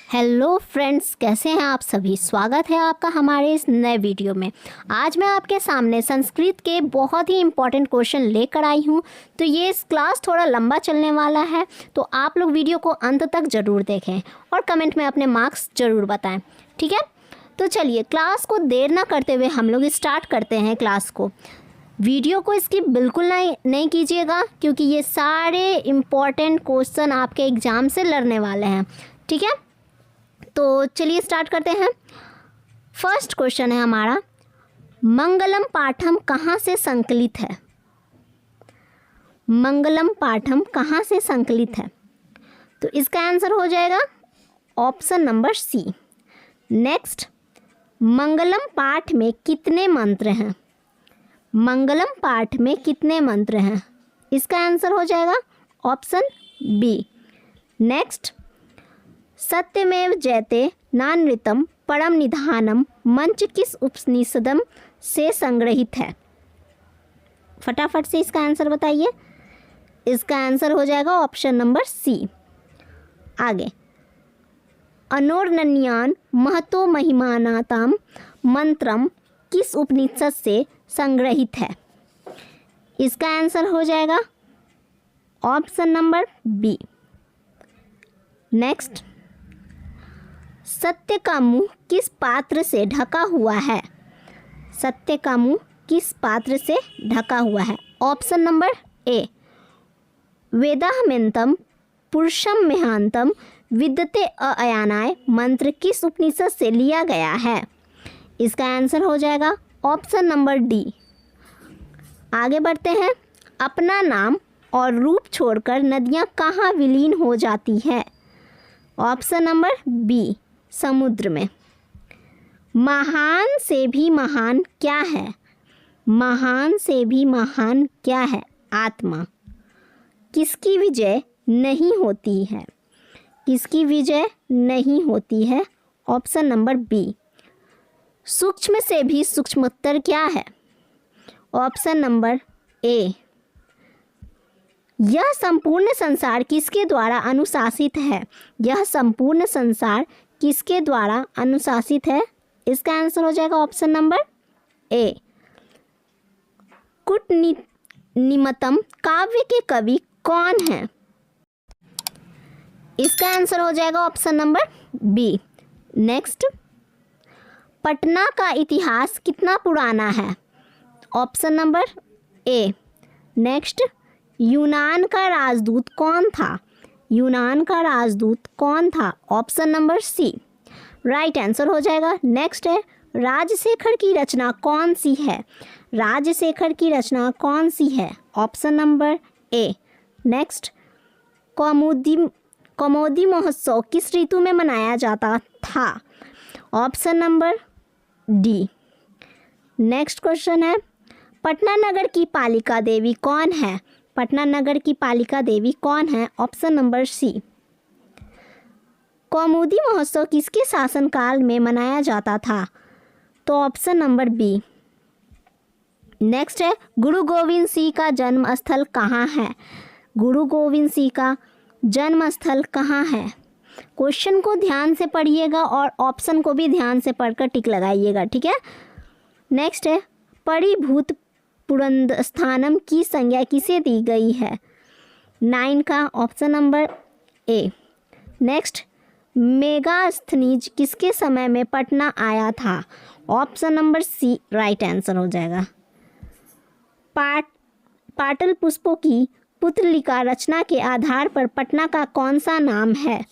Hello friends, कैसे हैं आप सभी। स्वागत है आपका हमारे इस नए वीडियो में। आज मैं आपके सामने संस्कृत के बहुत ही इम्पॉर्टेंट क्वेश्चन लेकर आई हूं। तो ये क्लास थोड़ा लंबा चलने वाला है, तो आप लोग वीडियो को अंत तक ज़रूर देखें और कमेंट में अपने मार्क्स ज़रूर बताएं, ठीक है। तो चलिए क्लास को देर ना करते हुए हम लोग स्टार्ट करते हैं क्लास को। वीडियो को स्किप बिल्कुल नहीं कीजिएगा, क्योंकि ये सारे इम्पॉर्टेंट क्वेश्चन आपके एग्ज़ाम से लड़ने वाले हैं, ठीक है। तो चलिए स्टार्ट करते हैं। फर्स्ट क्वेश्चन है हमारा, मंगलम पाठम कहाँ से संकलित है। मंगलम पाठम कहाँ से संकलित है, तो इसका आंसर हो जाएगा ऑप्शन नंबर सी। नेक्स्ट, मंगलम पाठ में कितने मंत्र हैं। मंगलम पाठ में कितने मंत्र हैं, इसका आंसर हो जाएगा ऑप्शन बी। नेक्स्ट, सत्यमेव जयते नानृतम परम निधानम मंच किस उपनिषदम से संग्रहित है। फटाफट से इसका आंसर बताइए। इसका आंसर हो जाएगा ऑप्शन नंबर सी। आगे, अनोर्नन्यान महतो महिमानाताम मंत्रम किस उपनिषद से संग्रहित है। इसका आंसर हो जाएगा ऑप्शन नंबर बी। नेक्स्ट, सत्य का मुंह किस पात्र से ढका हुआ है। सत्य का मुंह किस पात्र से ढका हुआ है। ऑप्शन नंबर ए, वेदाहमेंतम पुरुषम मेहांतम विद्यते अयानाय मंत्र किस उपनिषद से लिया गया है। इसका आंसर हो जाएगा ऑप्शन नंबर डी। आगे बढ़ते हैं। अपना नाम और रूप छोड़कर नदियाँ कहाँ विलीन हो जाती है। ऑप्शन नंबर बी, समुद्र में। महान से भी महान क्या है। महान से भी महान क्या है। आत्मा। किसकी विजय नहीं होती है। किसकी विजय नहीं होती है। Option number B. सूक्ष्म से भी सूक्ष्मतर क्या है। Option number A. यह संपूर्ण संसार किसके द्वारा अनुशासित है। यह संपूर्ण संसार किसके द्वारा अनुशासित है। इसका आंसर हो जाएगा ऑप्शन नंबर ए। कुटनिमतम काव्य के कवि कौन है। इसका आंसर हो जाएगा option number B. Next, Patna का इतिहास कितना पुराना है। Option number A. नेक्स्ट, यूनान का राजदूत कौन था। यूनान का राजदूत कौन था। Option number C, right answer हो जाएगा। नेक्स्ट है, राजशेखर की रचना कौन सी है। राजशेखर की रचना कौन सी है। Option number A. नेक्स्ट, कौमुदी महोत्सव किस ऋतु में मनाया जाता था। Option number D. Next question है, पटना नगर की पालिका देवी कौन है। पटना नगर की पालिका देवी कौन है। ऑप्शन नंबर सी। कौमुदी महोत्सव किसके शासनकाल में मनाया जाता था। तो ऑप्शन नंबर बी। नेक्स्ट है, गुरु गोविंद सिंह का जन्म स्थल कहाँ है। गुरु गोविंद सिंह का जन्म स्थल कहाँ है। क्वेश्चन को ध्यान से पढ़िएगा और ऑप्शन को भी ध्यान से पढ़कर टिक लगाइएगा, ठीक है। नेक्स्ट है, परिभूत पुरंद स्थानम की संज्ञा किसे दी गई है। 9 का option number A. Next, Megasthenes किसके समय में पटना आया था। Option number C, right answer हो जाएगा। पाटल पुष्पों की पुतलिका रचना के आधार पर पटना का कौन सा नाम है।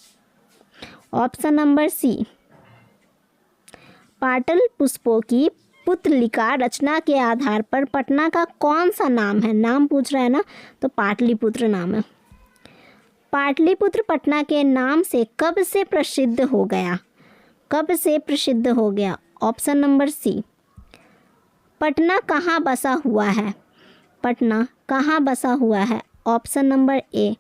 ऑप्शन नंबर सी, पाटल पुष्पों की पुतलिका रचना के आधार पर पटना का कौन सा नाम है। नाम पूछ रहा है ना, तो पाटलिपुत्र नाम है। पाटलिपुत्र पटना के नाम से कब से प्रसिद्ध हो गया। कब से प्रसिद्ध हो गया। ऑप्शन नंबर सी। पटना कहाँ बसा हुआ है। पटना कहाँ बसा हुआ है। ऑप्शन नंबर ए।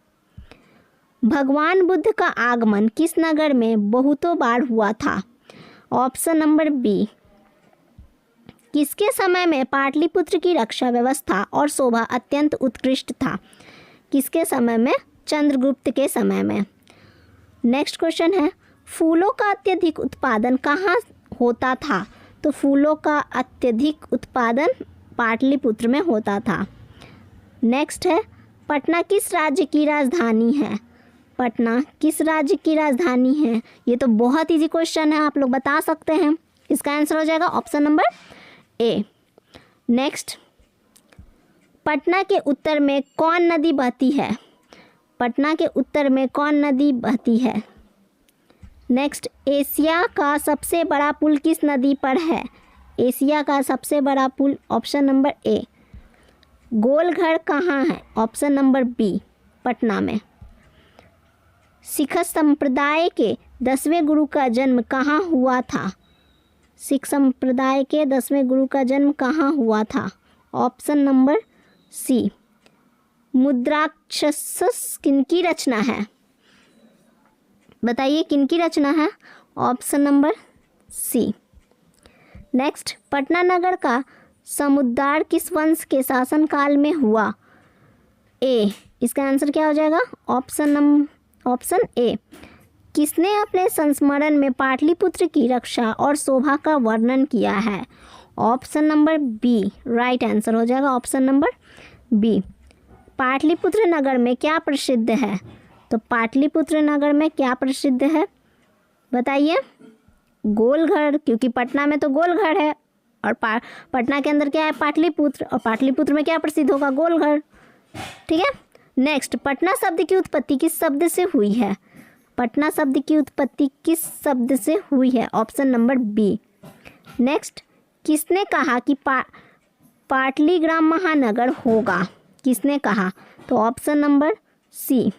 भगवान बुद्ध का आगमन किस नगर में बहुतों बार हुआ था। Option number B. किसके समय में पाटलिपुत्र की रक्षा व्यवस्था और शोभा अत्यंत उत्कृष्ट था। किसके समय में। चंद्रगुप्त के समय में। नेक्स्ट क्वेश्चन है, फूलों का अत्यधिक उत्पादन कहाँ होता था? तो फूलों का अत्यधिक उत्पादन पाटलिपुत्र में होता था। नेक्स्ट है, पटना किस राज्य की राजधानी है? पटना किस राज्य की राजधानी है? ये तो बहुत इजी क्वेश्चन है, आप लोग बता सकते हैं। इसका आंसर हो जाएगा option number A. Next, Patna के उत्तर में कौन नदी बहती है? पटना के उत्तर में कौन नदी बहती है? नेक्स्ट, एशिया का सबसे बड़ा पुल किस नदी पर है? एशिया का सबसे बड़ा पुल ऑप्शन नंबर ए। गोलघर कहाँ है? ऑप्शन नंबर बी, पटना में। सिख संप्रदाय के 10वें गुरु का जन्म कहाँ हुआ था? सिख संप्रदाय के 10वें गुरु का जन्म कहाँ हुआ था? ऑप्शन नंबर सी। मुद्राक्षस किनकी रचना है? बताइए किनकी रचना है? Option number C. Next, Patna नगर का समुद्धार किस वंश के शासनकाल में हुआ? ए। इसका आंसर क्या हो जाएगा? Option A. किसने अपने संस्मरण में पाटलिपुत्र की रक्षा और शोभा का वर्णन किया है? Option number B right answer हो जाएगा, ऑप्शन नंबर बी। पाटलिपुत्र नगर में क्या प्रसिद्ध है? तो पाटलिपुत्र नगर में क्या प्रसिद्ध है बताइए? गोलघर, क्योंकि पटना में तो गोलघर है और पटना के अंदर क्या है? पाटलिपुत्र, और पाटलिपुत्र में क्या प्रसिद्ध होगा? गोलघर। ठीक है। नेक्स्ट, पटना शब्द की उत्पत्ति किस शब्द से हुई है? पटना शब्द की उत्पत्ति किस शब्द से हुई है? Option number B. नेक्स्ट, किसने कहा कि पाटलीग्राम महानगर होगा? किसने कहा? तो ऑप्शन नंबर सी,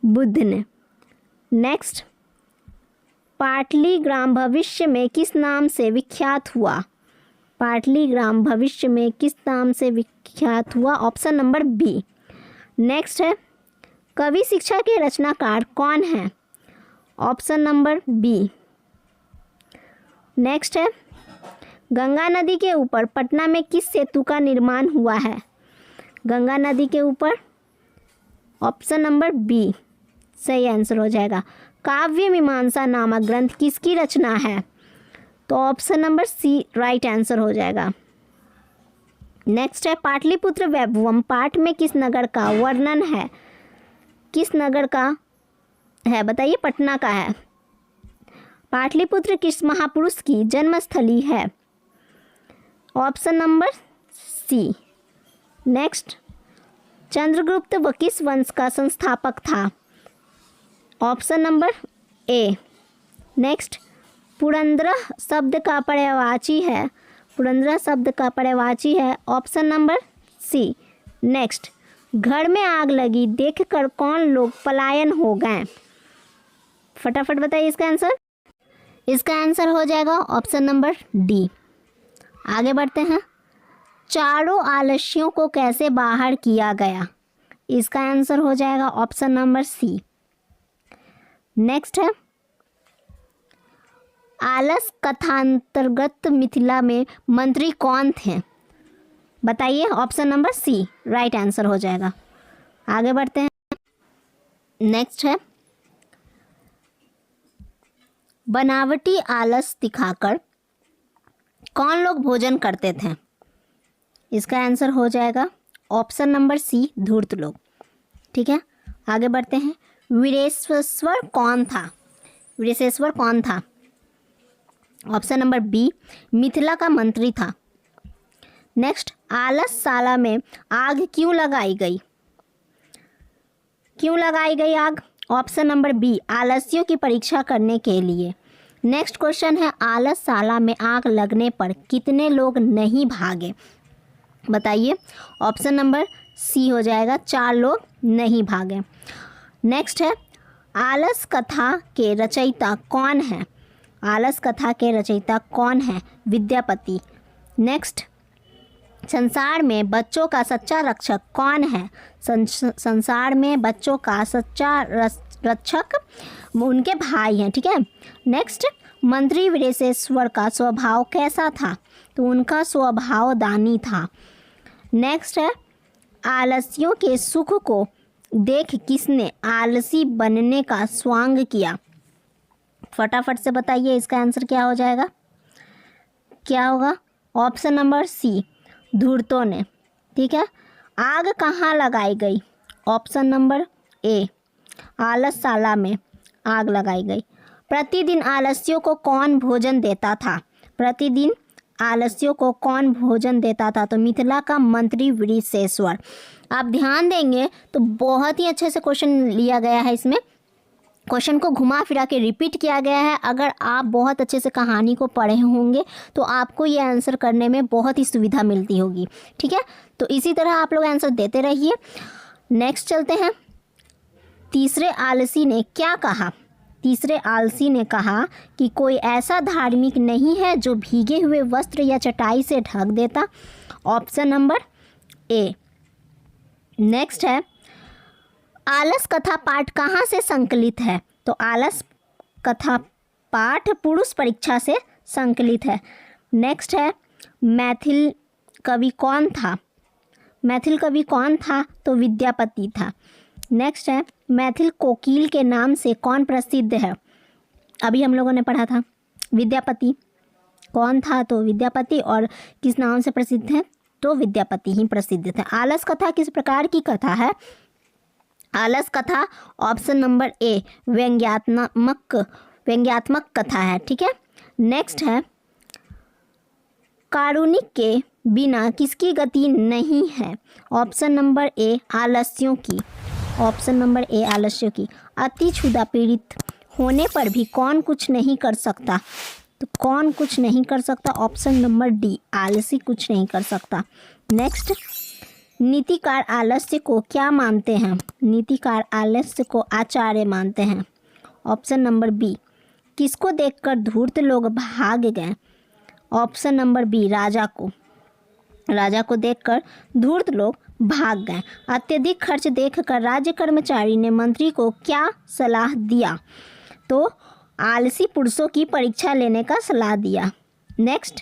बुद्ध ने। नेक्स्ट, पाटलीग्राम भविष्य में किस नाम से विख्यात हुआ? पाटलीग्राम भविष्य में किस नाम से विख्यात हुआ? Option number B. नेक्स्ट है, कवि शिक्षा के रचनाकार कौन है? Option number B. नेक्स्ट है, गंगा नदी के ऊपर पटना में किस सेतु का निर्माण हुआ है? गंगा नदी के ऊपर ऑप्शन नंबर बी सही आंसर हो जाएगा। काव्य मीमांसा नामक ग्रंथ किसकी रचना है? तो option number C right answer हो जाएगा। नेक्स्ट है, पाटलिपुत्र वैभवम पाठ में किस नगर का वर्णन है? किस नगर का है बताइए? पटना का है। पाटलिपुत्र किस महापुरुष की जन्मस्थली है? Option number C. Next, Chandragupta व किस वंश का संस्थापक था? Option number A. नेक्स्ट, पुरंदर शब्द का पर्यायवाची है? पुरंदर शब्द का पर्यायवाची है ऑप्शन नंबर सी। नेक्स्ट, घर में आग लगी देखकर कौन लोग पलायन हो गए? फटाफट बताइए इसका आंसर। इसका आंसर हो जाएगा ऑप्शन नंबर डी। आगे बढ़ते हैं, चारों आलस्यों को कैसे बाहर किया गया? इसका आंसर हो जाएगा ऑप्शन नंबर सी। नेक्स्ट है, आलस कथांतर्गत मिथिला में मंत्री कौन थे? बताइए। Option number C right answer हो जाएगा। आगे बढ़ते हैं, नेक्स्ट है, बनावटी आलस दिखाकर कौन लोग भोजन करते थे? इसका आंसर हो जाएगा ऑप्शन नंबर सी धूर्त लोग। ठीक है। आगे बढ़ते हैं, वीरेश्वर कौन था? वीरेश्वर कौन था? ऑप्शन नंबर बी मिथिला का मंत्री था। नेक्स्ट, आलसशाला में आग क्यों लगाई गई? क्यों लगाई गई आग? ऑप्शन नंबर बी आलस्यों की परीक्षा करने के लिए। नेक्स्ट क्वेश्चन है, आलसशाला में आग लगने पर कितने लोग नहीं भागे? बताइए। ऑप्शन नंबर सी हो जाएगा 4 लोग नहीं भागे। नेक्स्ट है, आलस कथा के रचयिता कौन है? आलस कथा के रचयिता कौन है? विद्यापति। नेक्स्ट, संसार में बच्चों का सच्चा रक्षक कौन है? संसार में बच्चों का सच्चा रक्षक उनके भाई हैं। ठीक है। नेक्स्ट, मंत्री वीरेश्वर का स्वभाव कैसा था? तो उनका स्वभाव दानी था। नेक्स्ट है, आलसियों के सुख को देख किसने आलसी बनने का स्वांग किया? फटाफट से बताइए इसका आंसर क्या हो जाएगा, क्या होगा? ऑप्शन नंबर सी, धूर्तों ने। ठीक है। आग कहाँ लगाई गई? ऑप्शन नंबर ए, आलसशाला में आग लगाई गई। प्रतिदिन आलस्यों को कौन भोजन देता था? प्रतिदिन आलस्यों को कौन भोजन देता था? तो मिथिला का मंत्री वृषेश्वर। आप ध्यान देंगे तो बहुत ही अच्छे से क्वेश्चन लिया गया है। इसमें क्वेश्चन को घुमा फिरा के रिपीट किया गया है। अगर आप बहुत अच्छे से कहानी को पढ़े होंगे तो आपको ये आंसर करने में बहुत ही सुविधा मिलती होगी। ठीक है, तो इसी तरह आप लोग आंसर देते रहिए। नेक्स्ट चलते हैं। तीसरे आलसी ने क्या कहा? तीसरे आलसी ने कहा कि कोई ऐसा धार्मिक नहीं है जो भीगे हुए वस्त्र या चटाई से ढक देता। Option number A. नेक्स्ट है, आलस कथा पाठ कहाँ से संकलित है? तो आलस कथा पाठ पुरुष परीक्षा से संकलित है। नेक्स्ट है, मैथिल कवि कौन था? मैथिल कवि कौन था? तो विद्यापति था। नेक्स्ट है, मैथिल कोकिल के नाम से कौन प्रसिद्ध है? अभी हम लोगों ने पढ़ा था विद्यापति। कौन था? तो विद्यापति। और किस नाम से प्रसिद्ध है? तो विद्यापति ही प्रसिद्ध थे। आलस कथा किस प्रकार की कथा है? आलस कथा ऑप्शन नंबर ए, व्यंग्यात्मक कथा है। ठीक है। नेक्स्ट है, कारुणिक के बिना किसकी गति नहीं है? ऑप्शन नंबर ए, आलस्यों की। ऑप्शन नंबर ए, आलस्यों की। अति क्षुधा पीड़ित होने पर भी कौन कुछ नहीं कर सकता? तो कौन कुछ नहीं कर सकता? ऑप्शन नंबर डी, आलसी कुछ नहीं कर सकता। नेक्स्ट, नीतिकार आलस्य को क्या मानते हैं? नीतिकार आलस्य को आचार्य मानते हैं। ऑप्शन नंबर बी, किसको देखकर धूर्त लोग भाग गए? ऑप्शन नंबर बी, राजा को। राजा को देखकर धूर्त लोग भाग गए। अत्यधिक खर्च देखकर राज्य कर्मचारी ने मंत्री को क्या सलाह दिया? तो आलसी पुरुषों की परीक्षा लेने का सलाह दिया। नेक्स्ट,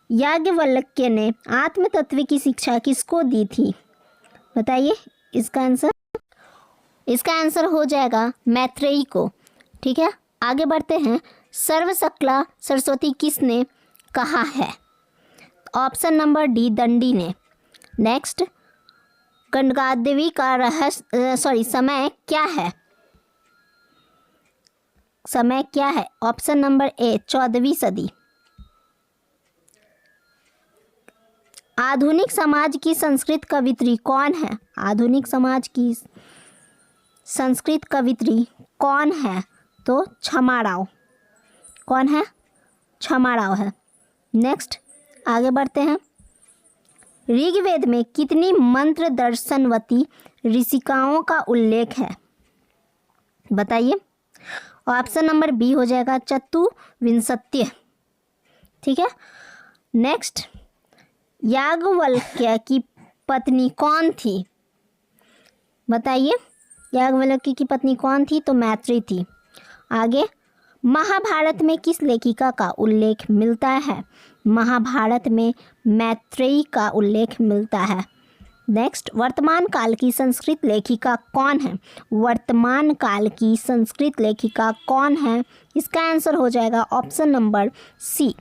याज्ञवल्क्य ने आत्म तत्व की शिक्षा किसको दी थी? बताइए इसका आंसर। इसका आंसर हो जाएगा मैत्रेयी को। ठीक है, आगे बढ़ते हैं। सर्वशक्ला सरस्वती किसने कहा है? ऑप्शन नंबर डी, दंडी ने। नेक्स्ट, गणगादेवी का समय क्या है? समय क्या है? ऑप्शन नंबर ए, 14वीं सदी। आधुनिक समाज की संस्कृत कवित्री कौन है? आधुनिक समाज की संस्कृत कवित्री कौन है? तो क्षमा राव। कौन है? क्षमा राव है। नेक्स्ट, आगे बढ़ते हैं। ऋग्वेद में कितनी मंत्र दर्शनवती ऋषिकाओं का उल्लेख है? बताइए। ऑप्शन नंबर बी हो जाएगा, चतुर्विंशत्य। ठीक है। नेक्स्ट, याज्ञवल्क्य की पत्नी कौन थी? बताइए, याज्ञवल्क्य की पत्नी कौन थी? तो मैत्री थी। आगे, महाभारत में किस लेखिका का उल्लेख मिलता है? महाभारत में मैत्रेयी का उल्लेख मिलता है। नेक्स्ट, वर्तमान काल की संस्कृत लेखिका कौन है? वर्तमान काल की संस्कृत लेखिका कौन है? इसका आंसर हो जाएगा ऑप्शन नंबर सी,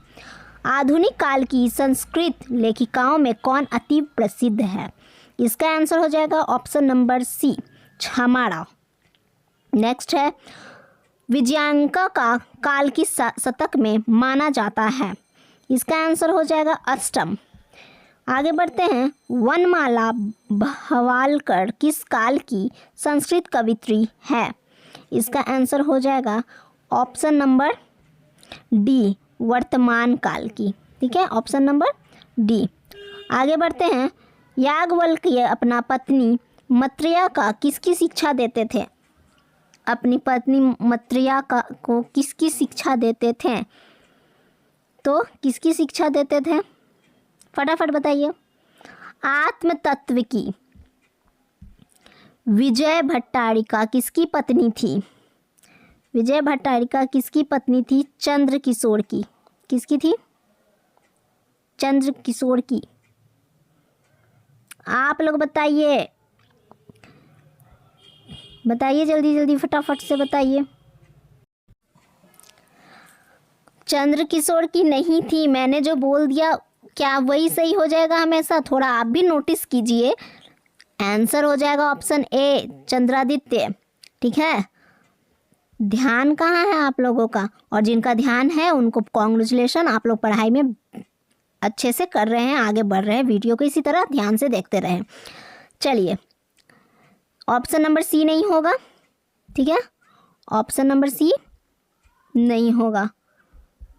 आधुनिक काल की संस्कृत लेखिकाओं में कौन अति प्रसिद्ध है? इसका आंसर हो जाएगा ऑप्शन नंबर सी, क्षमा राव। नेक्स्ट है, विजयांका का काल की शतक में माना जाता है। इसका आंसर हो जाएगा अष्टम। आगे बढ़ते हैं। वनमाला भवालकर किस काल की संस्कृत कवित्री है? इसका आंसर हो जाएगा ऑप्शन नंबर डी, वर्तमान काल की। ठीक है, ऑप्शन नंबर डी। आगे बढ़ते हैं। याज्ञवल्क्य अपना पत्नी मैत्रेयी का किसकी शिक्षा देते थे? अपनी पत्नी मैत्रेयी को किसकी शिक्षा देते थे? तो किसकी शिक्षा देते थे? फटाफट बताइए। आत्म तत्व की। विजय भट्टारिका किसकी पत्नी थी? विजय भट्टारिका किसकी पत्नी थी? चंद्र किशोर की। किसकी थी? चंद्र किशोर की। आप लोग बताइए, बताइए जल्दी जल्दी फटाफट से बताइए। चंद्रकिशोर की नहीं थी, मैंने जो बोल दिया क्या वही सही हो जाएगा हमेशा? थोड़ा आप भी नोटिस कीजिए। आंसर हो जाएगा ऑप्शन ए चंद्रादित्य। ठीक है, ध्यान कहाँ है आप लोगों का? और जिनका ध्यान है उनको कॉन्ग्रेचुलेशन, आप लोग पढ़ाई में अच्छे से कर रहे हैं, आगे बढ़ रहे हैं। वीडियो को इसी तरह ध्यान से देखते रहें। चलिए, ऑप्शन नंबर सी नहीं होगा। ठीक है, ऑप्शन नंबर सी नहीं होगा।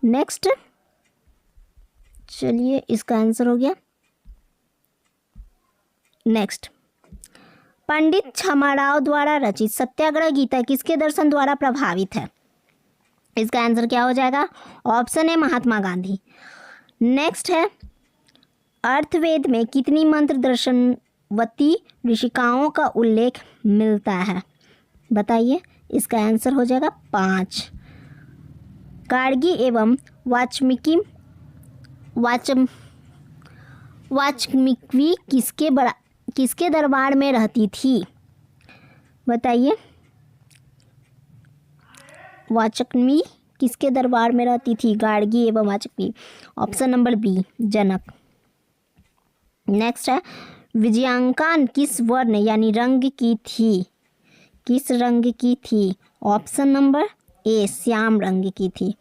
नेक्स्ट, चलिए इसका आंसर हो गया। नेक्स्ट, पंडित छमाराव द्वारा रचित सत्याग्रह गीता किसके दर्शन द्वारा प्रभावित है? इसका आंसर क्या हो जाएगा? Option A Mahatma Gandhi. Next है, अर्थवेद में कितनी मंत्र दर्शनवती ऋषिकाओं का उल्लेख मिलता है? बताइए, इसका आंसर हो जाएगा 5। गार्गी एवं वाचमिकी किसके दरबार में रहती थी? बताइए, वाचक्मी किसके दरबार में रहती थी? गार्गी एवं वाचक्मी। ऑप्शन नंबर बी जनक। नेक्स्ट है, विजयांका किस वर्ण यानी रंग की थी? किस रंग की थी? ऑप्शन नंबर ए श्याम रंग की थी।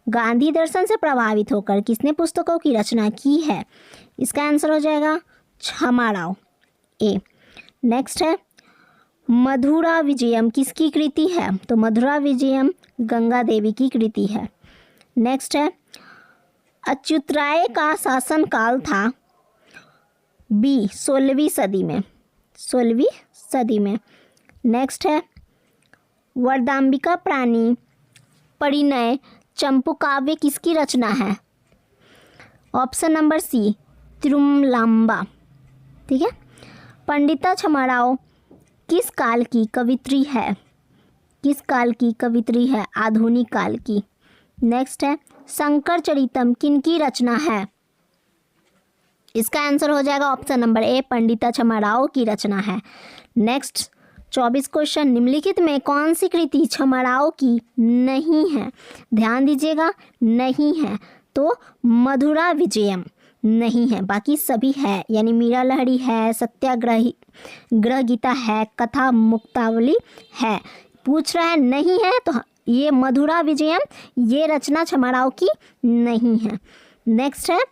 गांधी दर्शन से प्रभावित होकर किसने पुस्तकों की रचना की है? इसका आंसर हो जाएगा छमाराव ए। नेक्स्ट है, मधुरा विजयम किसकी कृति है? तो मधुरा विजयम गंगा देवी की कृति है। नेक्स्ट है, अच्युतराय का शासनकाल था बी 16वीं सदी में। 16वीं सदी में। नेक्स्ट है, वरदाम्बिका प्राणी परिणय चंपू काव्य किसकी रचना है? Option number C Tirumalamba. ठीक है, पंडिता छमाराव किस काल की कवित्री है? किस काल की कवित्री है? आधुनिक काल की। नेक्स्ट है, शंकर चरितम किनकी रचना है? इसका आंसर हो जाएगा ऑप्शन नंबर ए पंडिता छमाराव की रचना है। नेक्स्ट 24 क्वेश्चन, निम्नलिखित में कौन सी कृति छमाराव की नहीं है? ध्यान दीजिएगा, नहीं है तो मधुरा विजयम नहीं है, बाकी सभी है, यानी मीरा लहरी है, सत्याग्रह गीता है, कथा मुक्तावली है। पूछ रहा है नहीं है तो ये मधुरा विजयम ये रचना छमाराव की नहीं है। नेक्स्ट है,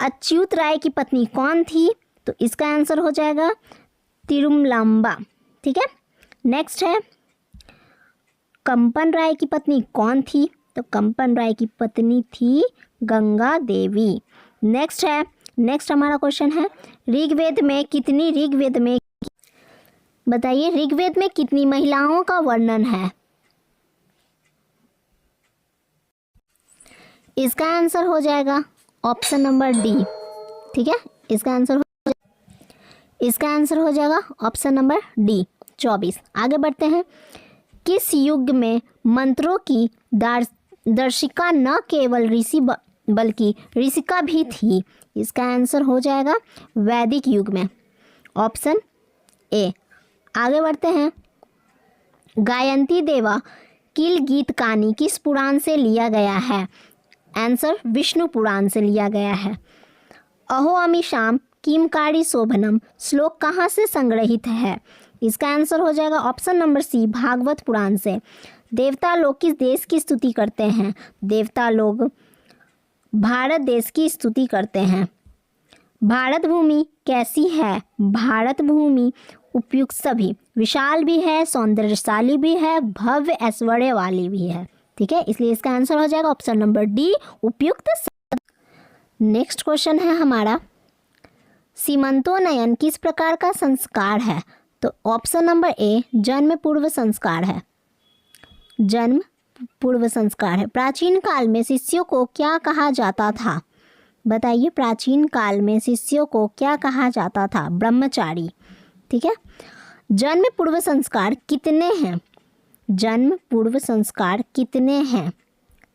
अच्युत राय की पत्नी कौन थी? तो इसका आंसर हो जाएगा तिरुमलांबा। ठीक है, नेक्स्ट है, कंपन राय की पत्नी कौन थी? तो कंपन राय की पत्नी थी गंगा देवी। नेक्स्ट है, नेक्स्ट हमारा क्वेश्चन है, ऋग्वेद में बताइए ऋग्वेद में कितनी महिलाओं का वर्णन है? इसका आंसर हो जाएगा ऑप्शन नंबर डी। ठीक है, इसका आंसर हो जाएगा ऑप्शन नंबर डी 24। आगे बढ़ते हैं, किस युग में मंत्रों की दर्शिका न केवल ऋषि बल्कि ऋषिका भी थी? इसका आंसर हो जाएगा वैदिक युग में। Option A. आगे बढ़ते हैं, गायंती देवा किल गीत कहानी किस पुराण से लिया गया है? आंसर विष्णु पुराण से लिया गया है। अहो अमीशाम किमकारी शोभनम श्लोक कहाँ से संग्रहित है? इसका आंसर हो जाएगा ऑप्शन नंबर सी भागवत पुराण से। देवता लोग किस देश की स्तुति करते हैं? देवता लोग भारत देश की स्तुति करते हैं। भारत भूमि कैसी है? भारत भूमि उपयुक्त सभी, विशाल भी है, सौंदर्यशाली भी है, भव्य ऐश्वर्य वाली भी है। ठीक है, इसलिए इसका आंसर हो जाएगा ऑप्शन नंबर डी उपयुक्त। नेक्स्ट क्वेश्चन है हमारा, सीमंतोन्नयन किस प्रकार का संस्कार है? तो ऑप्शन नंबर ए जन्म पूर्व संस्कार है। जन्म पूर्व संस्कार है। प्राचीन काल में शिष्यों को क्या कहा जाता था? बताइए, प्राचीन काल में शिष्यों को क्या कहा जाता था? ब्रह्मचारी। ठीक है, जन्म पूर्व संस्कार कितने हैं? जन्म पूर्व संस्कार कितने हैं?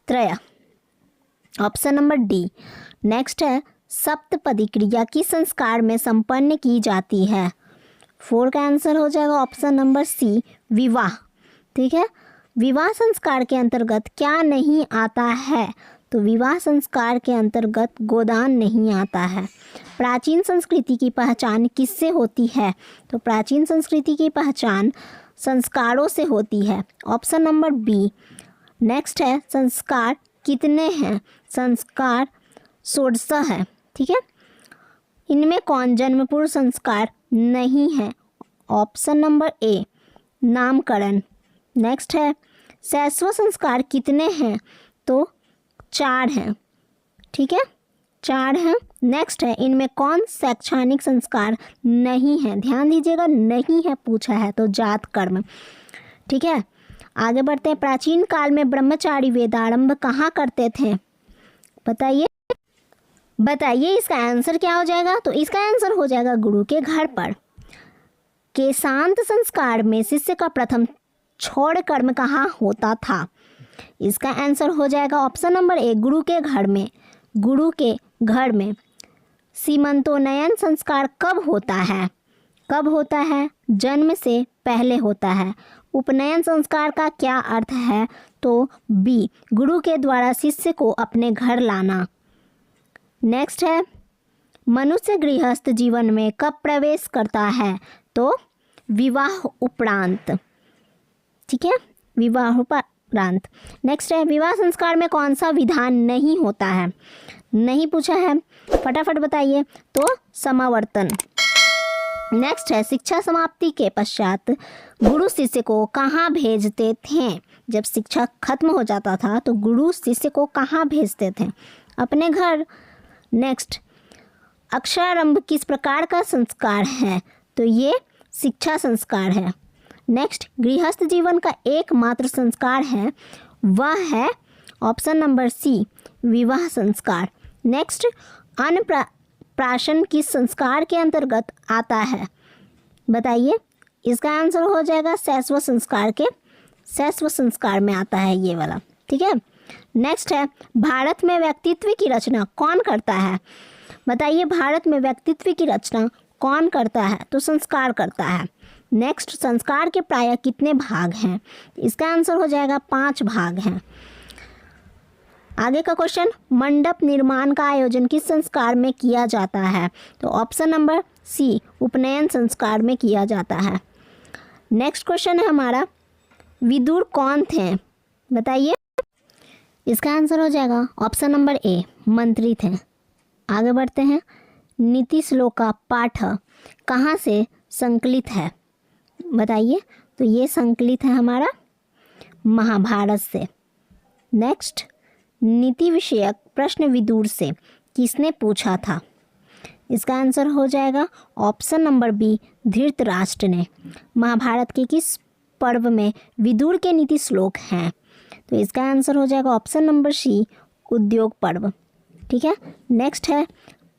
3। Option number D. नेक्स्ट है, सप्तपदी क्रिया किस संस्कार में संपन्न की जाती है? 4 का आंसर हो जाएगा ऑप्शन नंबर सी विवाह। ठीक है, विवाह संस्कार के अंतर्गत क्या नहीं आता है? तो विवाह संस्कार के अंतर्गत गोदान नहीं आता है। प्राचीन संस्कृति की पहचान किससे होती है? तो प्राचीन संस्कृति की पहचान संस्कारों से होती है। Option number B. नेक्स्ट है संस्कार कितने हैं? संस्कार 16 है। ठीक है, इनमें कौन जन्म पूर्व संस्कार नहीं है? ऑप्शन नंबर ए नामकरण। नेक्स्ट है शैशव संस्कार कितने हैं? तो 4 हैं। ठीक है, 4 हैं। नेक्स्ट है इनमें कौन शैक्षणिक संस्कार नहीं है? ध्यान दीजिएगा, नहीं है पूछा है तो जात कर्म। ठीक है, आगे बढ़ते हैं। प्राचीन काल में ब्रह्मचारी वेदारंभ कहाँ करते थे? बताइए इसका आंसर क्या हो जाएगा? तो इसका आंसर हो जाएगा गुरु के घर पर। केशांत संस्कार में शिष्य का प्रथम छोड़ कर्म कहाँ होता था? इसका आंसर हो जाएगा ऑप्शन नंबर ए गुरु के घर में। गुरु के घर में। सीमंतोन्नयन संस्कार कब होता है? कब होता है? जन्म से पहले होता है। उपनयन संस्कार का क्या अर्थ है? तो बी गुरु के द्वारा शिष्य को अपने घर लाना। नेक्स्ट है मनुष्य गृहस्थ जीवन में कब प्रवेश करता है? तो विवाह उपरांत। ठीक है, विवाह उपरांत। नेक्स्ट है विवाह संस्कार में कौन सा विधान नहीं होता है? नहीं पूछा है, फटाफट बताइए। तो समावर्तन। नेक्स्ट है शिक्षा समाप्ति के पश्चात गुरु शिष्य को कहाँ भेजते थे? जब शिक्षा खत्म हो जाता था तो गुरु शिष्य को कहाँ भेजते थे? अपने घर। नेक्स्ट अक्षरारंभ किस प्रकार का संस्कार है? तो ये शिक्षा संस्कार है। नेक्स्ट गृहस्थ जीवन का एकमात्र संस्कार है, वह है ऑप्शन नंबर सी विवाह संस्कार। नेक्स्ट अन्नप्राशन किस संस्कार के अंतर्गत आता है? बताइए, इसका आंसर हो जाएगा शैशव संस्कार के। शैशव संस्कार में आता है ये वाला। ठीक है, नेक्स्ट है भारत में व्यक्तित्व की रचना कौन करता है? बताइए, भारत में व्यक्तित्व की रचना कौन करता है? तो संस्कार करता है। नेक्स्ट संस्कार के प्रायः कितने भाग हैं? इसका आंसर हो जाएगा 5 भाग हैं। आगे का क्वेश्चन मंडप निर्माण का आयोजन किस संस्कार में किया जाता है? तो ऑप्शन नंबर सी उपनयन संस्कार में किया जाता है। नेक्स्ट क्वेश्चन है हमारा विदुर कौन थे? बताइए, इसका आंसर हो जाएगा ऑप्शन नंबर ए मंत्री थे। आगे बढ़ते हैं। नीति श्लोका पाठ कहाँ से संकलित है? बताइए, तो ये संकलित है हमारा महाभारत से। नेक्स्ट नीति विषयक प्रश्न विदुर से किसने पूछा था? इसका आंसर हो जाएगा ऑप्शन नंबर बी धृतराष्ट्र ने। महाभारत के किस पर्व में विदुर के नीति श्लोक हैं? तो इसका आंसर हो जाएगा ऑप्शन नंबर सी उद्योग पर्व। ठीक है, नेक्स्ट है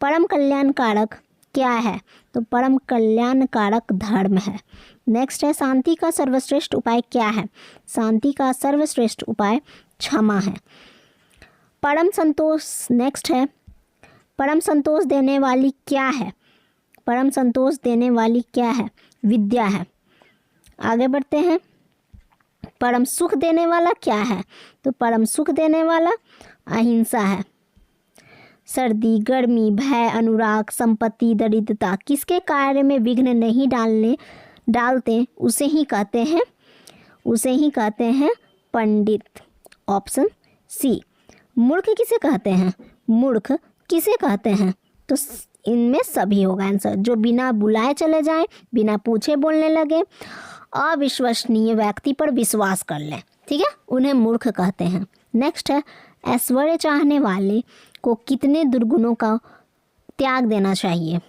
परम कल्याणकारक क्या है? तो परम कल्याणकारक धर्म है। नेक्स्ट है शांति का सर्वश्रेष्ठ उपाय क्या है? शांति का सर्वश्रेष्ठ उपाय क्षमा है। परम संतोष। नेक्स्ट है परम संतोष देने वाली क्या है? परम संतोष देने वाली क्या है? विद्या है। आगे बढ़ते हैं। परम सुख देने वाला क्या है? तो परम सुख देने वाला अहिंसा है। सर्दी, गर्मी, भय, अनुराग, संपत्ति, दरिद्रता किसके कार्य में विघ्न नहीं डालते उसे ही कहते हैं पंडित। Option C. मूर्ख किसे कहते हैं? मूर्ख किसे कहते हैं? तो इनमें सभी होगा आंसर। जो बिना बुलाए चले जाएं, बिना पूछे बोलने लगे, अविश्वसनीय व्यक्ति पर विश्वास कर लें, ठीक है, उन्हें मूर्ख कहते हैं। नेक्स्ट है ऐश्वर्य चाहने वाले को कितने दुर्गुणों का त्याग देना चाहिए?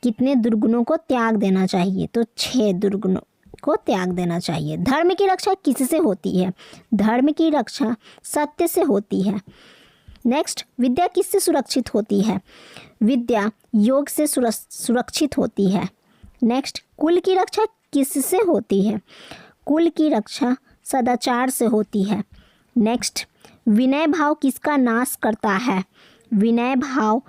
कितने दुर्गुणों को त्याग देना चाहिए? तो 6 दुर्गुणों को त्याग देना चाहिए। धर्म की रक्षा किससे होती है? धर्म की रक्षा सत्य से होती है। नेक्स्ट विद्या किससे सुरक्षित होती है? विद्या योग से सुरक्षित होती है। नेक्स्ट कुल की रक्षा किससे होती है? कुल की रक्षा सदाचार से होती है। नेक्स्ट विनय भाव किसका नाश करता है? विनय भाव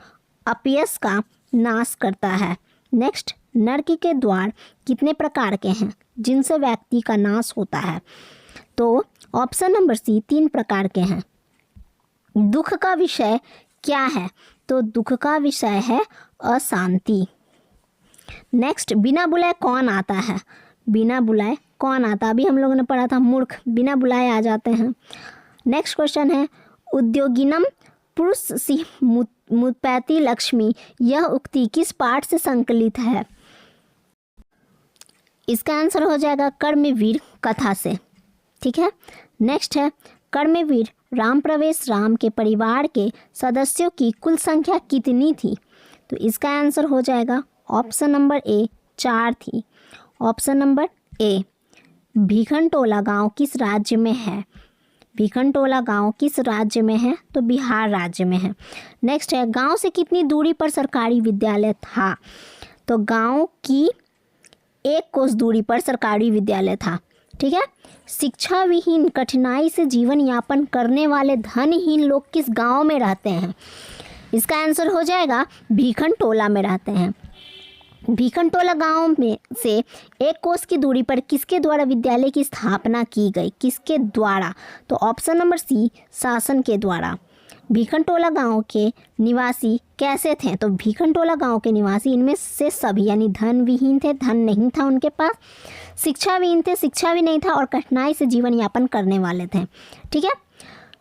अपयश का नाश करता है। नेक्स्ट नरक के द्वार कितने प्रकार के हैं जिनसे व्यक्ति का नाश होता है? तो ऑप्शन नंबर सी 3 प्रकार के हैं। दुख का विषय क्या है? तो दुख का विषय है अशांति। नेक्स्ट, बिना बुलाए कौन आता है? बिना बुलाए कौन आता? अभी हम लोगों ने पढ़ा था मूर्ख बिना बुलाए आ जाते हैं। नेक्स्ट क्वेश्चन है, उद्योगिनम पुरुष सी मुत्पैति लक्ष्मी, यह उक्ति किस पाठ से संकलित है? इसका आंसर हो जाएगा कर्मवीर कथा से। ठीक है। नेक्स्ट है, कर्मवीर राम प्रवेश राम के परिवार के सदस्यों की कुल संख्या कितनी थी? तो इसका आंसर हो जाएगा ऑप्शन नंबर ए 4 थी। ऑप्शन नंबर ए। भीखनटोला गांव किस राज्य में है? भीखनटोला गांव किस राज्य में है? तो बिहार राज्य में है। नेक्स्ट है, गांव से कितनी दूरी पर सरकारी विद्यालय था? तो गांव की 1 कोस दूरी पर सरकारी विद्यालय था। ठीक है। शिक्षा विहीन कठिनाई से जीवन यापन करने वाले धनहीन लोग किस गांव में रहते हैं? इसका आंसर हो जाएगा भीखनटोला में रहते हैं। भीखनटोला गांव में से 1 कोस की दूरी पर किसके द्वारा विद्यालय की स्थापना की गई? किसके द्वारा? तो ऑप्शन नंबर सी, शासन के द्वारा। भीखनटोला गांव के निवासी कैसे थे? तो भीखनटोला गांव के निवासी इनमें से सभी यानी धन विहीन थे, धन नहीं था उनके पास, शिक्षा विहीन थे, शिक्षा भी नहीं था, और कठिनाई से जीवन यापन करने वाले थे। ठीक है।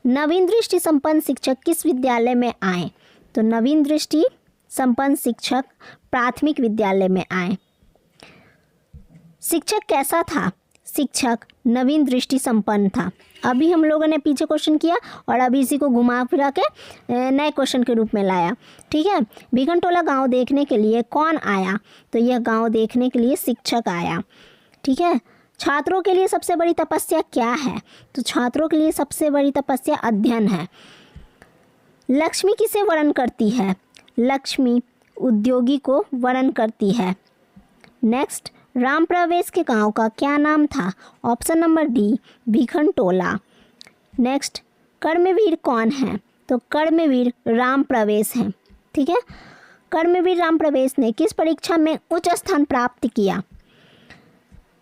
नवीन दृष्टि संपन्न शिक्षक किस विद्यालय में आए? तो नवीन दृष्टि संपन्न शिक्षक प्राथमिक विद्यालय में आए। शिक्षक कैसा था? शिक्षक नवीन दृष्टि संपन्न था। अभी हम लोगों ने पीछे क्वेश्चन किया और अभी इसी को घुमा फिरा के नए क्वेश्चन के रूप में लाया। ठीक है। भीखनटोला गांव देखने के लिए कौन आया? तो यह गांव देखने के लिए शिक्षक आया। ठीक है। छात्रों के लिए सबसे बड़ी तपस्या क्या है? तो छात्रों के लिए सबसे बड़ी तपस्या अध्ययन है। लक्ष्मी किसे वर्ण करती है? लक्ष्मी उद्योगी को वर्ण करती है। नेक्स्ट, राम प्रवेश के गांव का क्या नाम था? Option number D, Bhikhantola. Next, Karmaveer कौन है? तो कर्मवीर राम प्रवेश हैं। ठीक है। कर्मवीर राम प्रवेश ने किस परीक्षा में उच्च स्थान प्राप्त किया?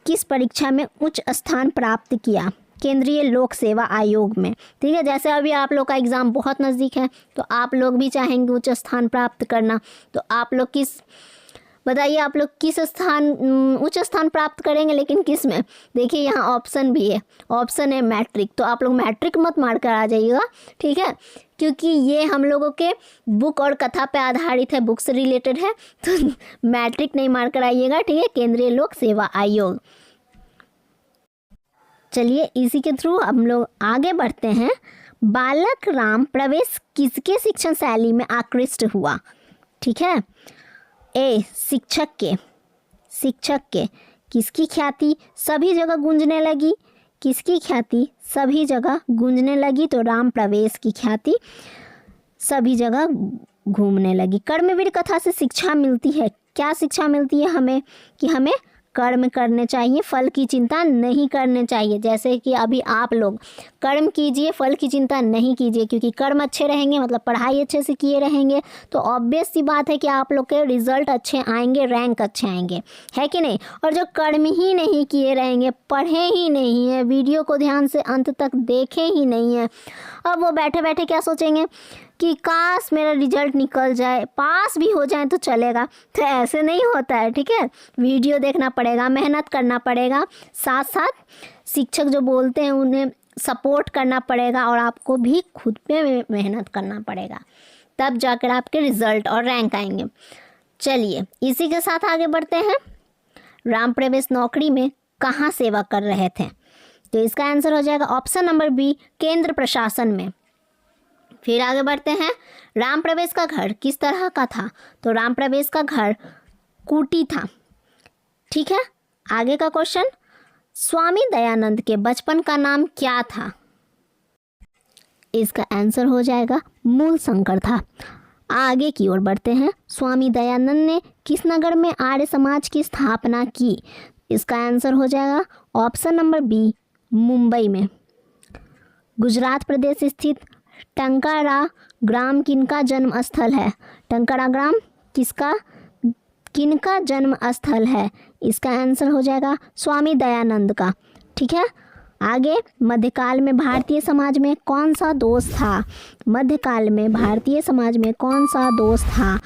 किस परीक्षा में उच्च स्थान प्राप्त किया? केंद्रीय लोक सेवा आयोग में। ठीक है। जैसे अभी आप लोग का एग्ज़ाम बहुत नज़दीक है तो आप लोग भी चाहेंगे उच्च स्थान प्राप्त करना, तो आप लोग किस, बताइए आप लोग किस स्थान उच्च स्थान प्राप्त करेंगे, लेकिन किस में? देखिए यहाँ ऑप्शन भी है, ऑप्शन है मैट्रिक, तो आप लोग मैट्रिक मत मार कर आ जाइएगा। ठीक है। क्योंकि ये हम लोगों के बुक और कथा पे आधारित है, बुक से रिलेटेड है, तो मैट्रिक नहीं मार कर आइएगा। ठीक है। केंद्रीय लोक सेवा आयोग। चलिए इसी के थ्रू हम लोग आगे बढ़ते हैं। बालक राम प्रवेश किसके शिक्षण शैली में आकृष्ट हुआ? ठीक है। ए, शिक्षक के। शिक्षक के। किसकी ख्याति सभी जगह गूंजने लगी? किसकी ख्याति सभी जगह गूंजने लगी? तो राम प्रवेश की ख्याति सभी जगह घूमने लगी। कर्मवीर कथा से शिक्षा मिलती है। क्या शिक्षा मिलती है हमें? कि हमें कर्म करने चाहिए, फल की चिंता नहीं करने चाहिए। जैसे कि अभी आप लोग कर्म कीजिए, फल की चिंता नहीं कीजिए, क्योंकि कर्म अच्छे रहेंगे मतलब पढ़ाई अच्छे से किए रहेंगे तो ऑब्वियस सी बात है कि आप लोग के रिजल्ट अच्छे आएंगे, रैंक अच्छे आएंगे, है कि नहीं। और जो कर्म ही नहीं किए रहेंगे, पढ़े ही नहीं है, वीडियो को ध्यान से अंत तक देखे ही नहीं है, अब वो बैठे बैठे क्या सोचेंगे कि काश मेरा रिजल्ट निकल जाए, पास भी हो जाए तो चलेगा। तो ऐसे नहीं होता है। ठीक है। वीडियो देखना पड़ेगा, मेहनत करना पड़ेगा, साथ साथ शिक्षक जो बोलते हैं उन्हें सपोर्ट करना पड़ेगा, और आपको भी खुद पे मेहनत करना पड़ेगा, तब जाकर आपके रिजल्ट और रैंक आएंगे। चलिए इसी के साथ आगे बढ़ते हैं। राम प्रवेश नौकरी में कहाँ सेवा कर रहे थे? तो इसका आंसर हो जाएगा ऑप्शन नंबर बी, केंद्र प्रशासन में। फिर आगे बढ़ते हैं। राम प्रवेश का घर किस तरह का था? तो राम प्रवेश का घर कुटी था। ठीक है। आगे का क्वेश्चन, स्वामी दयानंद के बचपन का नाम क्या था? इसका आंसर हो जाएगा मूल शंकर था। आगे की ओर बढ़ते हैं। स्वामी दयानंद ने किस नगर में आर्य समाज की स्थापना की? इसका आंसर हो जाएगा ऑप्शन नंबर बी, मुंबई में। गुजरात प्रदेश स्थित टंकारा ग्राम किनका जन्म स्थल है? टंकारा ग्राम किनका जन्म स्थल है? इसका आंसर हो जाएगा स्वामी दयानंद का। ठीक है। आगे, मध्यकाल में भारतीय समाज में कौन सा दोष था? मध्यकाल में भारतीय समाज में कौन सा दोष था?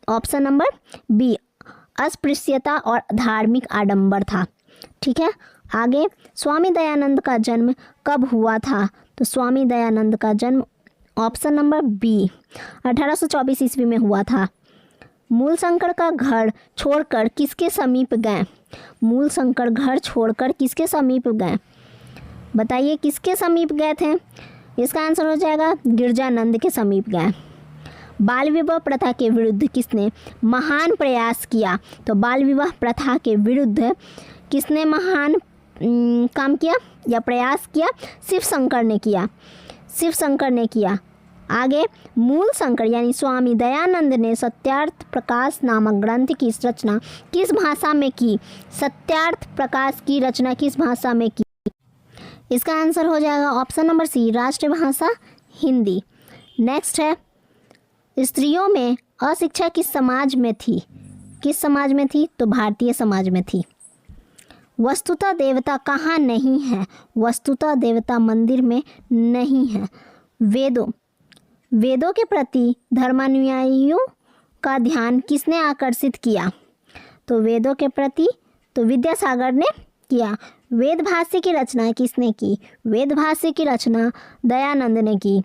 ऑप्शन नंबर बी, अस्पृश्यता और धार्मिक आडंबर था। ठीक है। आगे, स्वामी दयानंद का जन्म कब हुआ था? तो स्वामी दयानंद का जन्म ऑप्शन नंबर बी 1824 ईस्वी में हुआ था। मूलशंकर का घर छोड़कर किसके समीप गए? मूलशंकर घर छोड़कर किसके समीप गए? बताइए किसके समीप गए थे? इसका आंसर हो जाएगा गिरजानंद के समीप गए। बाल विवाह प्रथा के विरुद्ध किसने महान प्रयास किया? तो बाल विवाह प्रथा के विरुद्ध किसने महान काम किया या प्रयास किया? शिव शंकर ने किया। शिव शंकर ने किया। आगे, मूल शंकर यानी स्वामी दयानंद ने सत्यार्थ प्रकाश नामक ग्रंथ की रचना किस भाषा में की? सत्यार्थ प्रकाश की रचना किस भाषा में की? इसका आंसर हो जाएगा ऑप्शन नंबर सी, राष्ट्रभाषा हिंदी। नेक्स्ट है, स्त्रियों में अशिक्षा किस समाज में थी? किस समाज में थी? तो भारतीय समाज में थी। वस्तुतः देवता कहाँ नहीं है? वस्तुतः देवता मंदिर में नहीं है। वेदों के प्रति धर्मानुयायियों का ध्यान किसने आकर्षित किया? तो वेदों के प्रति तो विद्यासागर ने किया। वेद भाष्य की रचना किसने की? वेद भाष्य की रचना दयानंद ने की।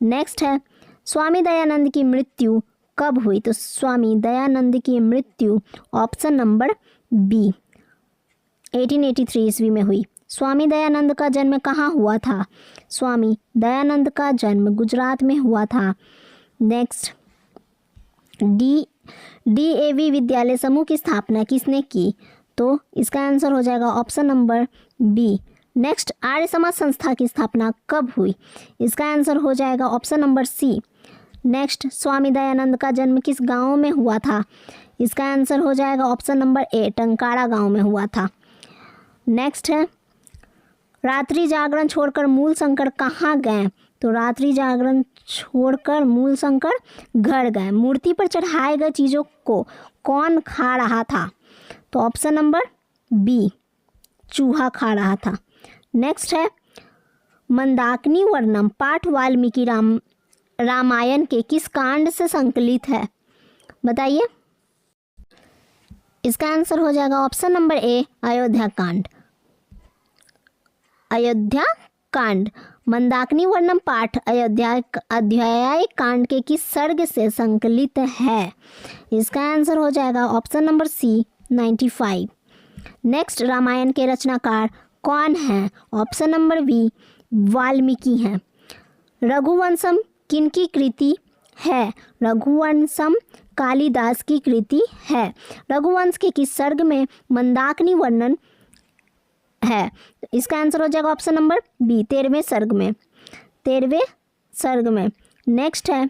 नेक्स्ट है, स्वामी दयानंद की मृत्यु कब हुई? तो स्वामी दयानंद की मृत्यु ऑप्शन नंबर बी 1883 ईस्वी में हुई। स्वामी दयानंद का जन्म कहाँ हुआ था? स्वामी दयानंद का जन्म गुजरात में हुआ था। नेक्स्ट, DAV विद्यालय समूह की स्थापना किसने की? तो इसका आंसर हो जाएगा option number B. Next, Arya Samaj संस्था की स्थापना कब हुई? इसका आंसर हो जाएगा option number C. Next, Swami Dayanand का जन्म किस गांव में हुआ था? इसका आंसर हो जाएगा ऑप्शन नंबर ए, टंकारा गांव में हुआ था। नेक्स्ट है, रात्रि जागरण छोड़कर मूल शंकर कहाँ गए? तो रात्रि जागरण छोड़कर मूल शंकर घर गए। मूर्ति पर चढ़ाए गए चीज़ों को कौन खा रहा था? तो ऑप्शन नंबर बी, चूहा खा रहा था। नेक्स्ट है, मंदाकिनी वर्णम पाठ वाल्मीकि रामायण के किस कांड से संकलित है? बताइए। इसका आंसर हो जाएगा ऑप्शन नंबर ए, अयोध्या कांड। अयोध्या कांड। मंदाकिनी वर्णम पाठ अध्याय कांड के किस सर्ग से संकलित है? इसका आंसर हो जाएगा option number C, 95। Next, Ramayana के रचनाकार कौन है? ऑप्शन नंबर बी, वाल्मीकि हैं। रघुवंशम किनकी कृति है? रघुवंशम कालिदास की कृति है। रघुवंश के किस सर्ग में मंदाकिनी वर्णन है? इसका आंसर हो जाएगा ऑप्शन नंबर बी, 13वें सर्ग में। 13वें सर्ग में। नेक्स्ट है,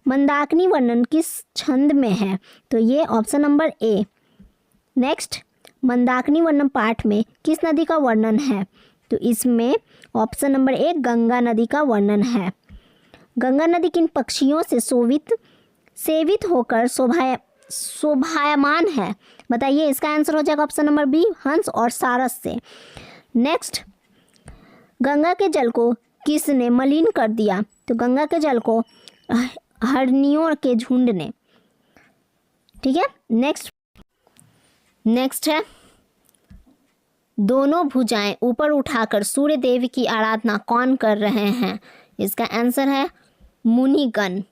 मंदाकिनी वर्णन किस छंद में है? तो ये option number A. Next, Mandakini वर्णन पाठ में किस नदी का वर्णन है? तो इसमें ऑप्शन नंबर ए, गंगा नदी का वर्णन है। गंगा नदी किन पक्षियों से सेवित होकर शोभायमान है? बताइए। इसका आंसर हो जाएगा ऑप्शन नंबर बी, हंस और सारस से। नेक्स्ट, गंगा के जल को किसने मलिन कर दिया? तो गंगा के जल को हरनियों के झुंड ने। ठीक है। नेक्स्ट है, दोनों भुजाएं ऊपर उठाकर सूर्य देव की आराधना कौन कर रहे हैं? इसका आंसर है मुनिगण।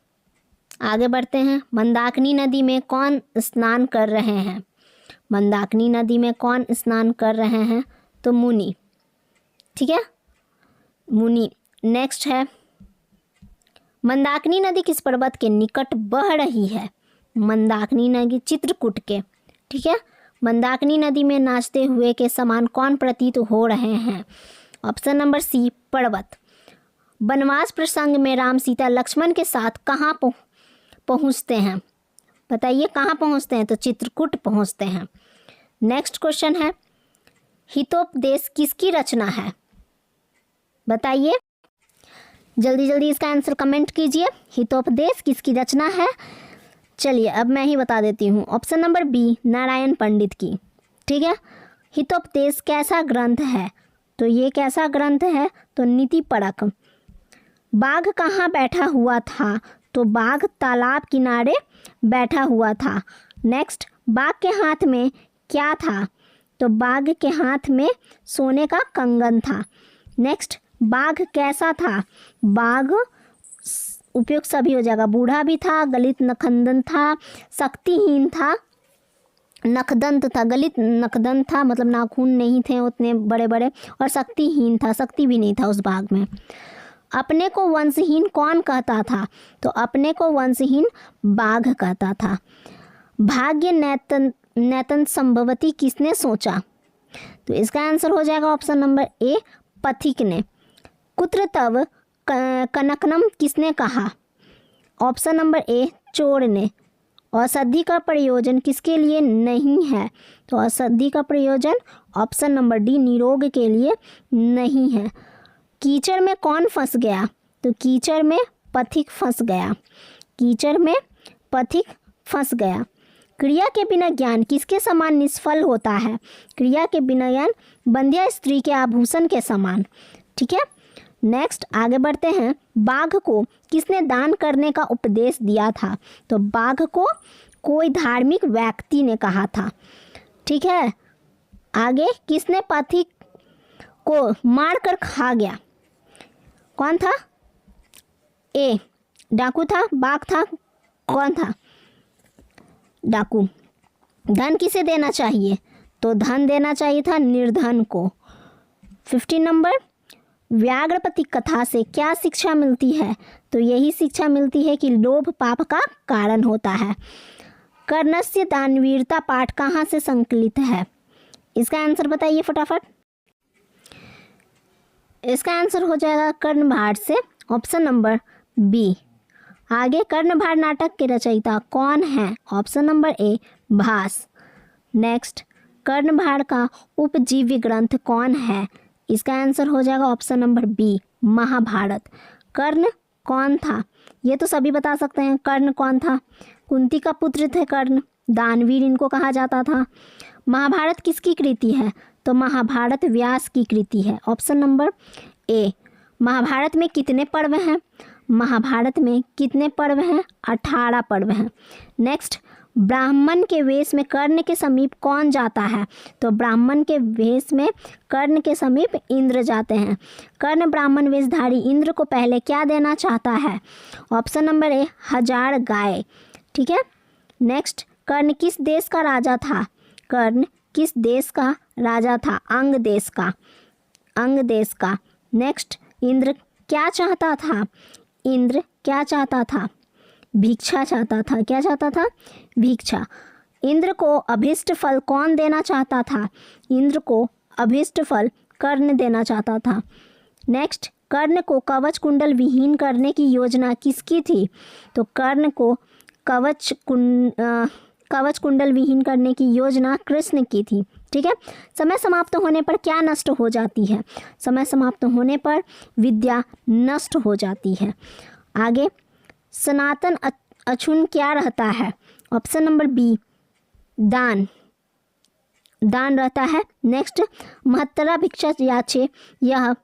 आगे बढ़ते हैं, मंदाकिनी नदी में कौन स्नान कर रहे हैं? मंदाकिनी नदी में कौन स्नान कर रहे हैं? तो मुनि। ठीक है, मुनि। नेक्स्ट है, मंदाकिनी नदी किस पर्वत के निकट बह रही है? मंदाकिनी नदी चित्रकूट के। ठीक है, मंदाकिनी नदी में नाचते हुए के समान कौन प्रतीत हो रहे हैं? ऑप्शन नंबर सी, पर्वत। वनवास प्रसंग में राम सीता लक्ष्मण के साथ कहाँ पहुँचते हैं? बताइए कहाँ पहुँचते हैं? तो चित्रकूट पहुँचते हैं। नेक्स्ट क्वेश्चन है, हितोपदेश किसकी रचना है? बताइए जल्दी जल्दी इसका आंसर कमेंट कीजिए। हितोपदेश किसकी रचना है? चलिए अब मैं ही बता देती हूँ। ऑप्शन नंबर बी, नारायण पंडित की। ठीक है, हितोपदेश कैसा ग्रंथ है? तो ये कैसा ग्रंथ है? तो नीति परक। बाघ कहाँ बैठा हुआ था? तो बाघ तालाब किनारे बैठा हुआ था। नेक्स्ट, बाघ के हाथ में क्या था? तो बाघ के हाथ में सोने का कंगन था। नेक्स्ट, बाघ कैसा था? बाघ उपयुक्त सभी हो जाएगा। बूढ़ा भी था, गलित नखदंत था, शक्तिहीन था, नखदंत था, गलित नखदंत था मतलब नाखून नहीं थे उतने बड़े बड़े, और शक्तिहीन था, शक्ति भी नहीं था उस बाघ में। अपने को वंशहीन कौन कहता था? तो अपने को वंशहीन बाघ कहता था। भाग्य नैतन संभवती किसने सोचा? तो इसका आंसर हो जाएगा ऑप्शन नंबर ए, पथिक ने। कुत्र तव कनकनम किसने कहा? ऑप्शन नंबर ए, चोर ने। औषधि का प्रयोजन किसके लिए नहीं है? तो औषधि का प्रयोजन ऑप्शन नंबर डी, निरोग के लिए नहीं है। कीचड़ में कौन फंस गया? तो कीचड़ में पथिक फंस गया। कीचड़ में पथिक फंस गया। क्रिया के बिना ज्ञान किसके समान निष्फल होता है? क्रिया के बिना ज्ञान बंध्या स्त्री के आभूषण के समान। ठीक है, नेक्स्ट आगे बढ़ते हैं। बाघ को किसने दान करने का उपदेश दिया था? तो बाघ को कोई धार्मिक व्यक्ति ने कहा था। ठीक है, आगे किसने पथिक को मार कर खा गया? कौन था? ए, डाकू था, बाघ था, कौन था? डाकू। धन किसे देना चाहिए? तो धन देना चाहिए था निर्धन को। 15 नंबर, व्याघ्रपति कथा से क्या शिक्षा मिलती है? तो यही शिक्षा मिलती है कि लोभ पाप का कारण होता है। कर्णस्य दानवीरता पाठ कहाँ से संकलित है? इसका आंसर बताइए फटाफट। इसका आंसर हो जाएगा कर्णभार से, ऑप्शन नंबर बी। आगे, कर्णभार नाटक के रचयिता कौन है? ऑप्शन नंबर ए, भास। नेक्स्ट, कर्णभार का उपजीव्य ग्रंथ कौन है? इसका आंसर हो जाएगा ऑप्शन नंबर बी, महाभारत। कर्ण कौन था? ये तो सभी बता सकते हैं। कर्ण कौन था? कुंती का पुत्र थे कर्ण, दानवीर इनको कहा जाता था। महाभारत किसकी कृति है? तो महाभारत व्यास की कृति है, ऑप्शन नंबर ए। महाभारत में कितने पर्व हैं? महाभारत में कितने पर्व हैं? 18 पर्व हैं। नेक्स्ट, ब्राह्मण के वेश में कर्ण के समीप कौन जाता है? तो ब्राह्मण के वेश में कर्ण के समीप इंद्र जाते हैं। कर्ण ब्राह्मण वेशधारी इंद्र को पहले क्या देना चाहता है? ऑप्शन नंबर ए, 1000 गाय। ठीक है, नेक्स्ट, कर्ण किस देश का राजा था? कर्ण किस देश का राजा था? अंग देश का, अंग देश का। नेक्स्ट, इंद्र क्या चाहता था? इंद्र क्या चाहता था? भिक्षा चाहता था। क्या चाहता था? भिक्षा। इंद्र को अभिष्ट फल कौन देना चाहता था? इंद्र को अभिष्ट फल कर्ण देना चाहता था। नेक्स्ट, कर्ण को कवच कुंडल विहीन करने की योजना किसकी थी? तो कर्ण को कवच कुंडल विहीन करने की योजना कृष्ण की थी। ठीक है, समय समाप्त होने पर क्या नष्ट हो जाती है? समय समाप्त होने पर विद्या नष्ट हो जाती है। आगे, सनातन अछून क्या रहता है? ऑप्शन नंबर बी, दान, दान रहता है। नेक्स्ट, महत्तरा भिक्षा याचे, यह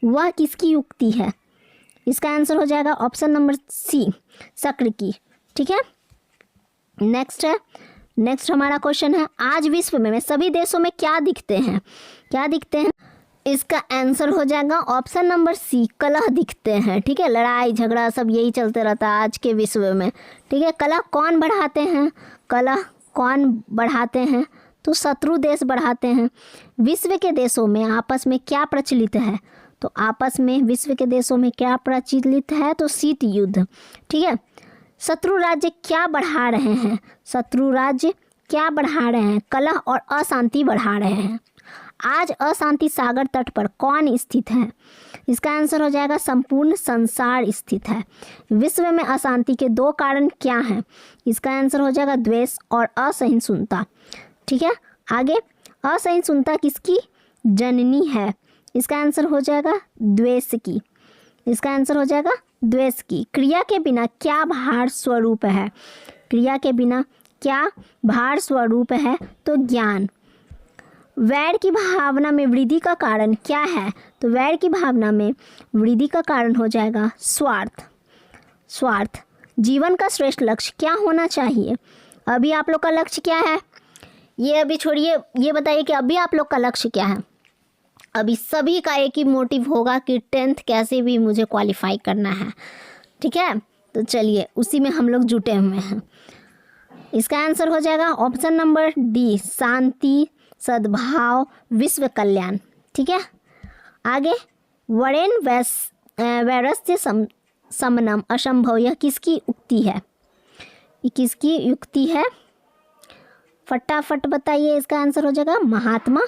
वह किसकी युक्ति है? इसका आंसर हो जाएगा ऑप्शन नंबर सी, शक्र की। ठीक है, नेक्स्ट हमारा क्वेश्चन है, आज विश्व में सभी देशों में क्या दिखते हैं? क्या दिखते हैं? इसका आंसर हो जाएगा ऑप्शन नंबर सी, कलह दिखते हैं। ठीक है, लड़ाई झगड़ा सब यही चलते रहता है आज के विश्व में। ठीक है, कलह कौन बढ़ाते हैं? कलह कौन बढ़ाते हैं? तो शत्रु देश बढ़ाते हैं। विश्व के देशों में आपस में क्या प्रचलित है? तो आपस में विश्व के देशों में क्या प्रचलित है? तो शीत युद्ध। ठीक है, शत्रु राज्य क्या बढ़ा रहे हैं? शत्रु राज्य क्या बढ़ा रहे हैं? कलह और अशांति बढ़ा रहे हैं। आज अशांति सागर तट पर कौन स्थित है? इसका आंसर हो जाएगा संपूर्ण संसार स्थित है। विश्व में अशांति के 2 कारण क्या हैं? इसका आंसर हो जाएगा द्वेष और असहिष्णुता। ठीक है, आगे, असहिष्णुता किसकी जननी है? इसका आंसर हो जाएगा द्वेष की। इसका आंसर हो जाएगा द्वेष की। क्रिया के बिना क्या भार स्वरूप है? क्रिया के बिना क्या भार स्वरूप है? तो ज्ञान। वैर की भावना में वृद्धि का कारण क्या है? तो वैर की भावना में वृद्धि का कारण हो जाएगा स्वार्थ। जीवन का श्रेष्ठ लक्ष्य क्या होना चाहिए? अभी आप लोग का लक्ष्य क्या है? ये अभी छोड़िए, ये बताइए कि अभी आप लोग का लक्ष्य क्या है? अभी सभी का एक ही मोटिव होगा कि 10th कैसे भी मुझे क्वालिफाई करना है, ठीक है? तो चलिए उसी में हम लोग जुटे हुए हैं। इसका आंसर हो जाएगा ऑप्शन नंबर डी, शांति, सद्भाव, विश्व कल्याण, ठीक है? आगे, वरेन वैरस्य समनम असंभव, यह किसकी उक्ति है? ये किसकी युक्ति है? फटाफट बताइए। इसका आंसर हो जाएगा महात्मा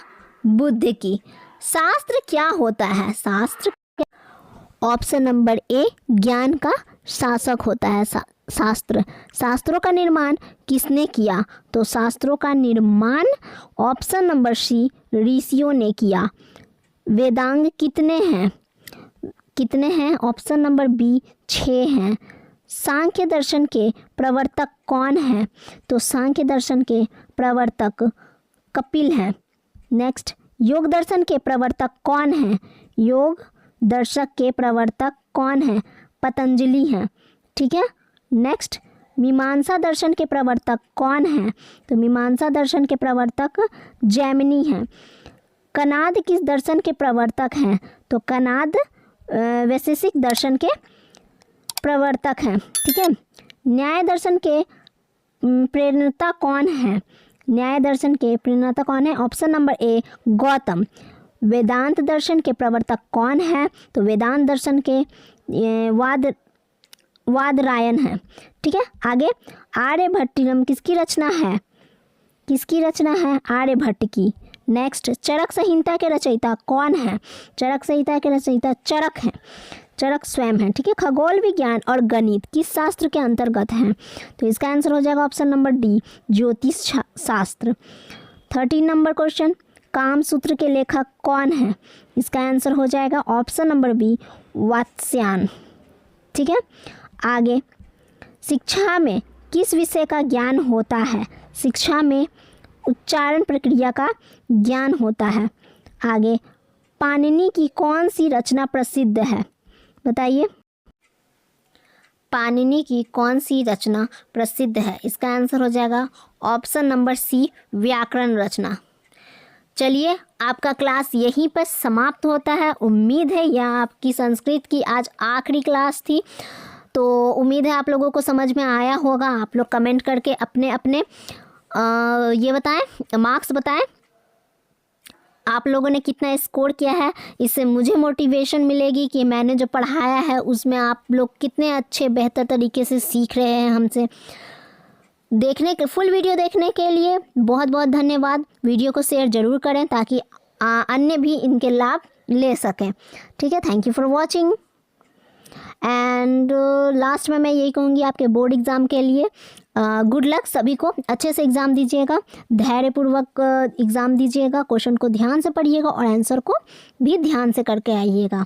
बुद्ध की। शास्त्र क्या होता है? शास्त्र, ऑप्शन नंबर ए, ज्ञान का शासक होता है शास्त्र। शास्त्रों का निर्माण किसने किया? तो शास्त्रों का निर्माण ऑप्शन नंबर सी, ऋषियों ने किया। वेदांग कितने हैं? ऑप्शन नंबर बी, 6 हैं। सांख्य दर्शन के प्रवर्तक कौन है? तो सांख्य दर्शन के प्रवर्तक कपिल हैं। नेक्स्ट, योग दर्शन के प्रवर्तक कौन है? योग दर्शक के प्रवर्तक कौन है? पतंजलि हैं, ठीक है? नेक्स्ट, मीमांसा दर्शन के प्रवर्तक कौन है? तो मीमांसा दर्शन के प्रवर्तक जैमिनी हैं। कनाद किस दर्शन के प्रवर्तक हैं? तो कनाद वैशेषिक दर्शन के प्रवर्तक हैं, ठीक है? न्याय दर्शन के प्रेरणता कौन है? न्याय दर्शन के प्रेरणता कौन है? Option number A, Gautam. Vedanta दर्शन के प्रवर्तक कौन है? तो वेदांत दर्शन के वादरायण है, ठीक है? आगे, आर्यभट्टिनम किसकी रचना है? आर्यभट्ट की। नेक्स्ट, चरक संहिता के रचयिता कौन है? चरक संहिता के रचयिता चरक हैं, चरक स्वयं हैं, ठीक है? खगोल विज्ञान और गणित किस शास्त्र के अंतर्गत हैं? तो इसका आंसर हो जाएगा ऑप्शन नंबर डी, ज्योतिष शास्त्र। 13 नंबर क्वेश्चन, कामसूत्र के लेखक कौन है? इसका आंसर हो जाएगा ऑप्शन नंबर बी, वात्स्यायन, ठीक है? आगे, शिक्षा में किस विषय का ज्ञान होता है? शिक्षा में उच्चारण प्रक्रिया का ज्ञान होता है। आगे, पाणिनि की कौन सी रचना प्रसिद्ध है? बताइए, पाणिनि की कौन सी रचना प्रसिद्ध है? इसका आंसर हो जाएगा ऑप्शन नंबर सी, व्याकरण रचना। चलिए, आपका क्लास यहीं पर समाप्त होता है। उम्मीद है यह आपकी संस्कृत की आज आखिरी क्लास थी, तो उम्मीद है आप लोगों को समझ में आया होगा। आप लोग कमेंट करके अपने अपने ये बताएं, मार्क्स बताएं, आप लोगों ने कितना स्कोर किया है। इससे मुझे मोटिवेशन मिलेगी कि मैंने जो पढ़ाया है उसमें आप लोग कितने अच्छे बेहतर तरीके से सीख रहे हैं हमसे। फुल वीडियो देखने के लिए बहुत बहुत धन्यवाद। वीडियो को शेयर ज़रूर करें ताकि अन्य भी इनके लाभ ले सकें, ठीक है? Thank you for watching. And last में मैं यही कहूँगी, आपके बोर्ड एग्ज़ाम के लिए गुड लक। सभी को अच्छे से एग्ज़ाम दीजिएगा, धैर्यपूर्वक एग्ज़ाम दीजिएगा, क्वेश्चन को ध्यान से पढ़िएगा और आंसर को भी ध्यान से करके आइएगा।